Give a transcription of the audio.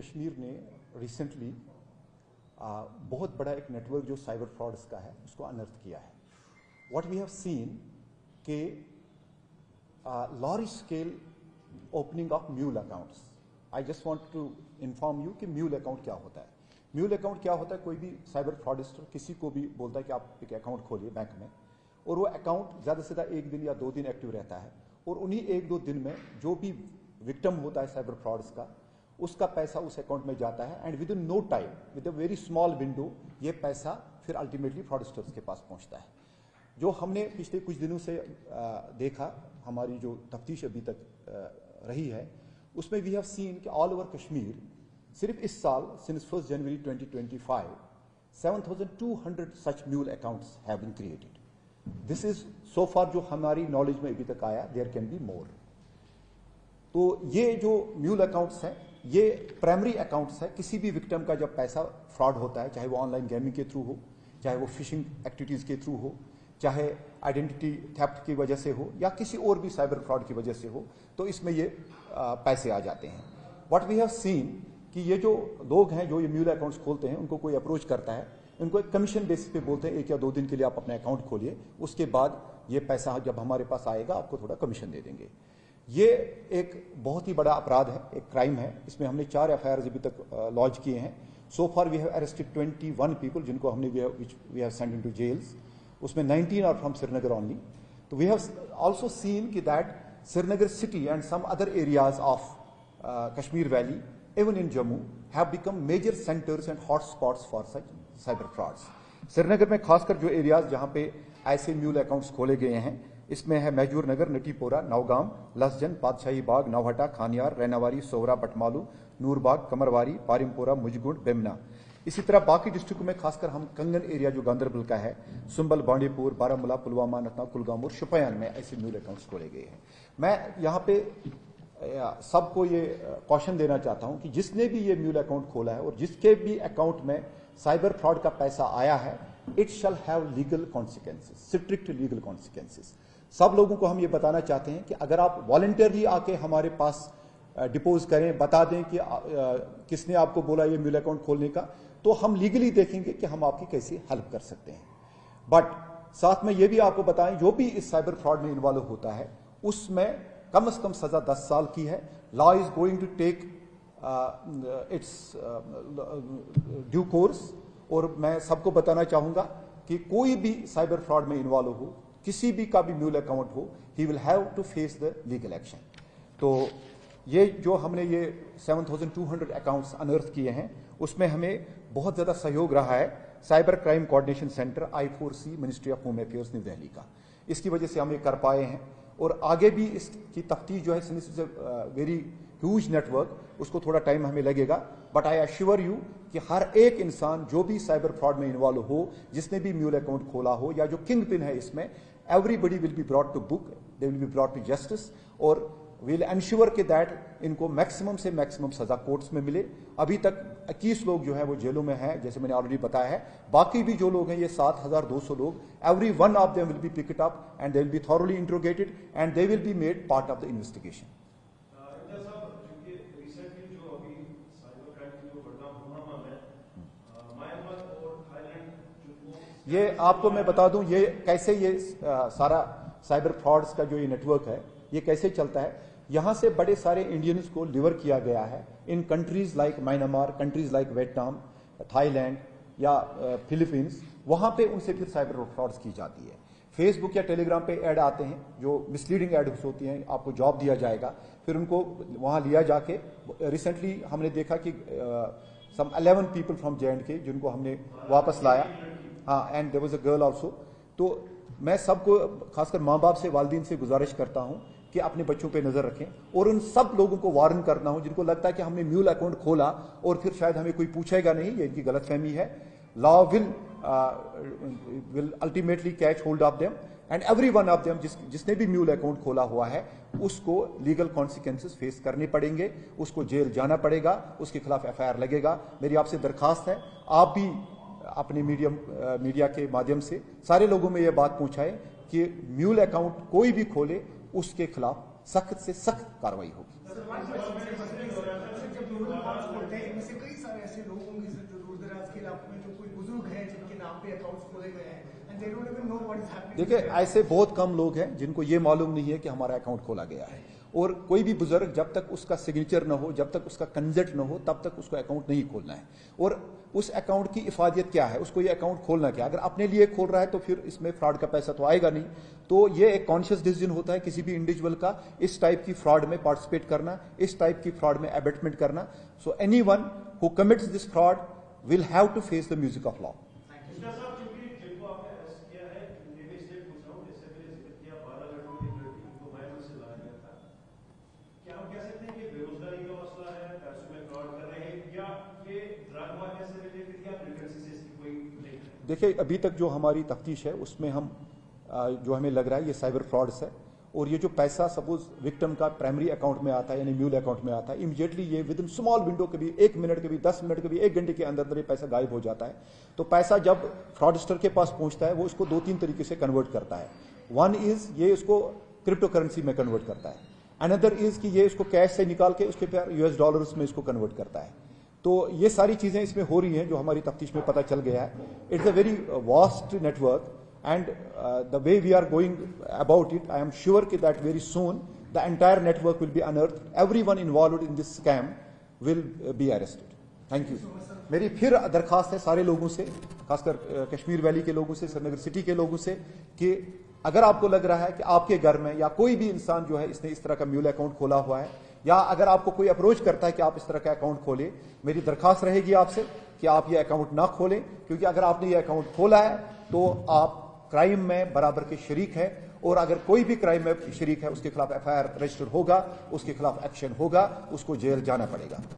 कश्मीर ने रिसेंटली बहुत बड़ा एक नेटवर्क जो साइबर फ्रॉड्स का है उसको अनर्थ किया है. व्हाट वी हैव सीन के large scale opening of mule accounts. I just want to inform you कि म्यूल अकाउंट क्या होता है. म्यूल अकाउंट क्या होता है, कोई भी साइबर फ्रॉडिस्टर किसी को भी बोलता है कि आप एक अकाउंट खोलिए बैंक में, और वो अकाउंट ज़्यादा से ज़्यादा 1 दिन या 2 दिन एक्टिव रहता है, और उन्हीं 1-2 दिन में जो भी विक्टिम होता है साइबर फ्रॉड्स का, उसका पैसा उस अकाउंट में जाता है, and with in no time, with a very small window, ये पैसा फिर अल्टीमेटली फ्रॉडस्टर्स के पास पहुंचता है. जो हमने पिछले कुछ दिनों से देखा, हमारी जो तफ्तीश अभी तक रही है, उसमें वी हैव सीन कि ऑल ओवर कश्मीर सिर्फ इस साल since 1 January 2025 7,200 such mule accounts have been created. This is so far जो हमारी नॉलेज में अभी तक आया. There can be more. तो ये जो म्यूल अकाउंट्स हैं, ये प्राइमरी अकाउंट्स है. किसी भी विक्टिम का जब पैसा फ्रॉड होता है, चाहे वो ऑनलाइन गेमिंग के थ्रू हो, चाहे वो फिशिंग एक्टिविटीज के थ्रू हो, चाहे आइडेंटिटी थेफ्ट की वजह से हो, या किसी और भी साइबर फ्रॉड की वजह से हो, तो इसमें ये पैसे आ जाते हैं. व्हाट वी हैव सीन कि ये जो लोग हैं जो ये म्यूल अकाउंट्स खोलते हैं, उनको कोई अप्रोच करता है, उनको एक कमीशन बेसिस पे बोलते हैं 1 या 2 दिन के लिए आप अपना अकाउंट खोलिए, उसके बाद ये पैसा जब हमारे पास आएगा आपको थोड़ा कमीशन दे देंगे. ये एक बहुत ही बड़ा अपराध है, एक क्राइम है. इसमें हमने 4 FIRs अभी तक लॉन्च किए हैं. So far we have arrested 21 people जिनको हमने we have send into jails. उसमें 19 आर फ्रॉम श्रीनगर ओनली. तो वी हैव आल्सो सीन कि that Srinagar city and some other areas of Kashmir valley, even in Jammu, have become major centers and hot spots for such cyber frauds. Srinagar में खासकर जो areas जहां पे ऐसे mule accounts खोले गए हैं, इसमें है मैजूर नगर, नटीपोरा, नौगाम, लसजन, पातशाही बाग, नौहटा, खानियार, रैनावारी, सोहरा, बटमालू, नूरबाग, कमरवारी, पारिमपोरा, मुजगुंड, बेमना. इसी तरह बाकी डिस्ट्रिक्टों में खासकर हम कंगन एरिया जो गांधरबल का है, सुंबल, बांडीपुर, बारामूला, पुलवामा, नथना, कुलगाम और शोपियान में ऐसे म्यूल अकाउंट्स खोले गए हैं. मैं यहाँ पे सबको ये कॉशन देना चाहता हूं कि जिसने भी ये म्यूल अकाउंट खोला है और जिसके भी अकाउंट में साइबर फ्रॉड का पैसा आया है, it shall have legal consequences, strict legal consequences. सब लोगों को हम ये बताना चाहते हैं कि अगर आप वॉलंटियरली आके हमारे पास डिपोज करें, बता दें कि किसने आपको बोला ये म्यूल अकाउंट खोलने का, तो हम लीगली देखेंगे कि हम आपकी कैसे हेल्प कर सकते हैं. बट साथ में ये भी आपको बताएं, जो भी इस साइबर फ्रॉड में इन्वॉल्व होता है उसमें कम से कम सजा 10 साल की है. Law is going to take its due course. और मैं सबको बताना चाहूंगा कि कोई भी साइबर फ्रॉड में इन्वॉल्व हो, किसी भी का भी म्यूल अकाउंट हो, he will have to face the legal action. तो ये जो हमने ये 7,200 अकाउंट्स अनर्थ किए हैं, उसमें हमें बहुत ज्यादा सहयोग रहा है cyber crime coordination centre I4C, ministry of home affairs, new Delhi का. इसकी वजह से हम ये कर पाए हैं. और आगे भी इसकी तफ्तीश जो है, since is a very huge network, उसको थोड़ा टाइम हमें लगेगा. बट आई अश्योर यू कि हर एक इंसान जो भी साइबर फ्रॉड में इन्वॉल्व हो, जिसने भी म्यूल अकाउंट खोला हो, या जो किंग पिन है इसमें, everybody will be brought to book, they will be brought to justice. और विल एंश्योर कि दैट इनको मैक्सिमम से मैक्सिमम सजा कोर्ट्स में मिले. अभी तक 21 लोग जो है वो जेलों में हैं, जैसे मैंने ऑलरेडी बताया है. बाकी भी जो लोग हैं, ये 7,200 लोग, every one of them will be picked up and they will be thoroughly interrogated and they will be made part of the investigation. ये आपको मैं बता दूं ये कैसे ये सारा साइबर फ्रॉड्स का जो ये नेटवर्क है ये कैसे चलता है. यहां से बड़े सारे इंडियंस को लिवर किया गया है in countries like Myanmar, countries like Vietnam, Thailand या फिलीपींस. वहां पे उनसे फिर साइबर फ्रॉड्स की जाती है. फेसबुक या टेलीग्राम पे ऐड आते हैं जो मिसलीडिंग एड्स होती हैं, आपको जॉब दिया जाएगा, फिर उनको वहां लिया जाके. रिसेंटली हमने देखा कि सम 11 पीपल फ्रॉम J&K जिनको हमने वापस लाया. हाँ, and there was a girl also. तो मैं सबको खासकर माँ बाप से, वालिदैन से गुजारिश करता हूँ कि अपने बच्चों पे नजर रखें, और उन सब लोगों को वार्न करना हो जिनको लगता है कि हमने म्यूल अकाउंट खोला और फिर शायद हमें कोई पूछेगा नहीं. ये इनकी गलतफहमी है. Law will ultimately catch hold of them and every one of them. जिसने भी म्यूल अकाउंट खोला हुआ है उसको लीगल कॉन्सिक्वेंसेस फेस करने पड़ेंगे, उसको जेल जाना पड़ेगा, उसके खिलाफ FIR लगेगा. मेरी आपसे दरखास्त है, आप भी अपने मीडिया के माध्यम से सारे लोगों में यह बात पहुंचाएं कि म्यूल अकाउंट कोई भी खोले उसके खिलाफ सख्त से सख्त कार्रवाई होगी. म्यूल अकाउंट्स खोलते हैं, इनमें से कई सारे ऐसे लोग होंगे जो दूर दराज के इलाकों में जो कोई बुजुर्ग हैं जिनके नाम पे अकाउंट्स खोले गए हैं and they don't even know what is happening. देखिए, ऐसे बहुत कम लोग हैं जिनको ये मालूम नहीं है कि हमारा अकाउंट खोला गया है, और कोई भी बुजुर्ग जब तक उसका सिग्नेचर न हो, जब तक उसका कंसेंट न हो, तब तक उसको अकाउंट नहीं खोलना है। और उस अकाउंट की इफादियत क्या है, उसको ये अकाउंट खोलना क्या, अगर अपने लिए खोल रहा है तो फिर इसमें फ्रॉड का पैसा तो आएगा नहीं। तो ये एक कॉन्शियस डिसीजन होता है किसी भी इंडिविजुअल का, इस टाइप की फ्रॉड में पार्टिसिपेट करना, इस टाइप की फ्रॉड में एबेटमेंट करना। So anyone who commits this fraud will have to face the music of law. देखिए, अभी तक जो हमारी तफ्तीश है उसमें हम जो हमें लग रहा है ये साइबर फ्रॉड्स है, और ये जो पैसा सपोज विक्टिम का प्राइमरी अकाउंट में आता है यानी म्यूल अकाउंट में आता है, इमीडिएटली ये विद इन स्मॉल विंडो, कभी 1 मिनट, कभी 10 मिनट, कभी 1 घंटे के अंदर ये पैसा गायब हो जाता है। तो पैसा जब फ्रॉडस्टर के पास पहुंचता है वो इसको 2-3 तरीके से कन्वर्ट करता है। वन इज ये इसको क्रिप्टो करेंसी में कन्वर्ट करता है, अनदर इज कि ये इसको कैश से निकाल के उसके फिर US डॉलर्स में इसको कन्वर्ट करता है। तो ये सारी चीजें इसमें हो रही हैं जो हमारी तफ्तीश में पता चल गया है। It's a very vast network and the way we are going about it, I am sure that very soon the entire network will be unearthed. Everyone involved in this scam will be arrested. Thank you. मेरी फिर दरखास्त है सारे लोगों से, खासकर Kashmir valley के लोगों से, श्रीनगर सिटी के लोगों से, कि अगर आपको लग रहा है कि आपके घर में या कोई भी इंसान जो है इसने इस तरह का म्यूल अकाउंट खोला हुआ है, या अगर आपको कोई अप्रोच करता है कि आप इस तरह का अकाउंट खोलें, मेरी दरखास्त रहेगी आपसे कि आप ये अकाउंट ना खोलें, क्योंकि अगर आपने ये अकाउंट खोला है तो आप क्राइम में बराबर के शरीक है, और अगर कोई भी क्राइम में शरीक है उसके खिलाफ FIR रजिस्टर होगा, उसके खिलाफ एक्शन होगा, उसको जेल जाना पड़ेगा।